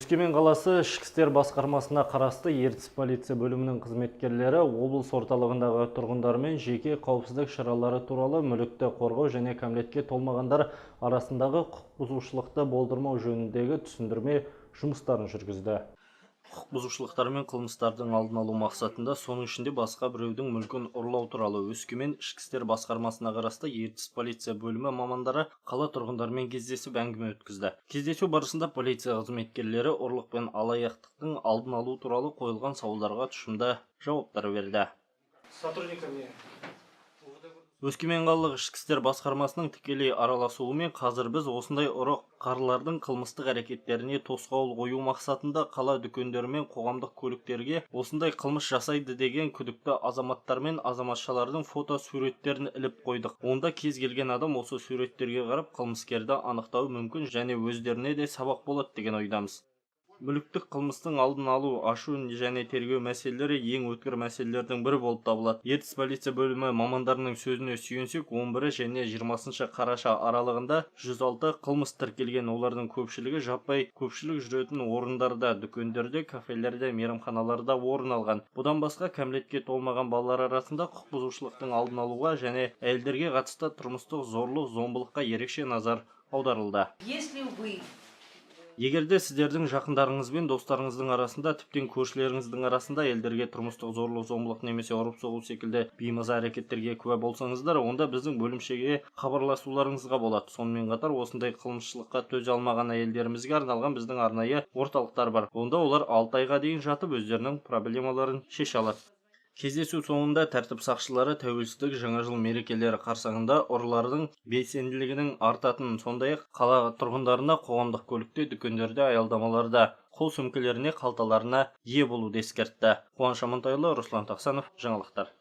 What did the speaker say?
Өскемен қаласы ішкі істер басқармасына қарасты Ертіс полиция бөлімінің қызметкерлері облыс орталығындағы тұрғындармен жеке қауіпсіздік шаралары туралы мүлікті қорғау және кәмелетке толмағандар арасындағы құқық бұзушылықты болдырмау жөніндегі түсіндірме жұмыстарын жүргізді. Құқық бұзушылықтар мен қылмыстардың алдын алу мақсатында, соның ішінде басқа біреудің мүлкін ұрлау туралы Өскемен ішкі істер басқармасына қарасты Ертіс полиция бөлімі мамандары қала тұрғындарымен кездесіп әңгіме өткізді. Кездесу барысында полиция қызметкерлері ұрлық пен алаяқтықтың алдын алу туралы қойылған сауалдарға тұшымды жауаптар берді. Өскемен қалалық ішкі істер басқармасының тікелей араласуымен қазір біз осындай ұры қарылардың қылмыстық әрекеттеріне тосқауыл қою мақсатында қала дүкендері мен қоғамдық көліктерге осындай қылмыс жасайды деген күдікті азаматтар мен азаматшалардың фото суреттерін іліп қойдық. Онда кез келген адам осы суреттерге қарап қылмыскерді анықтауы мүмкін және өздеріне де сабақ болады деген ойдамыз. Мүліктік қылмыстың алдын алу, ашу және тергеу мәселелері ең өткір мәселелердің бірі болып табылады. Ертіс полиция бөлімі мамандарының сөзіне сүйенсек, 11 және 20 қараша аралығында 106 қылмыс тіркелген. Олардың көпшілігі жаппай көпшілік жүретін орындарда, дүкендерде, кафелерде, мейрамханаларда орын алған. Бұдан басқа кәмелетке толмаған балалар арасында құқық бұзушылықтың алдын алуға және әйелдерге қатысты тұрмыстық зорлық-зомбылыққа ерекше назар аударылды. Егерде сіздердің жақындарыңыз бен достарыңыздың арасында, тіптен көршілеріңіздің арасында әйелдерге тұрмыстық зорлық-зомбылық немесе ұрып-соғу секілді беймаза әрекеттерге куә болсаңыздар, онда біздің бөлімшеге хабарласуларыңызға болады. Сонымен қатар осындай қылмысшылыққа төзе алмаған әйелдерімізге арналған біздің арнайы орталықтар бар. Онда олар 6 айға дейін жатып өздерінің проблемаларын шеше алады. Кездесу соңында тәртіп сақшылары тәуелсіздік жаңа жыл мерекелері қарсаңында ұрылардың белсенділігінің артатынын, сондай-ақ қала тұрғындарына қоғамдық көлікте, дүкендерде, аялдамаларда, қол сөмкелеріне, қалталарына ие болуды ескертті. Қуаныш Амантайұлы, Руслан Тақсанов, жаңалықтар.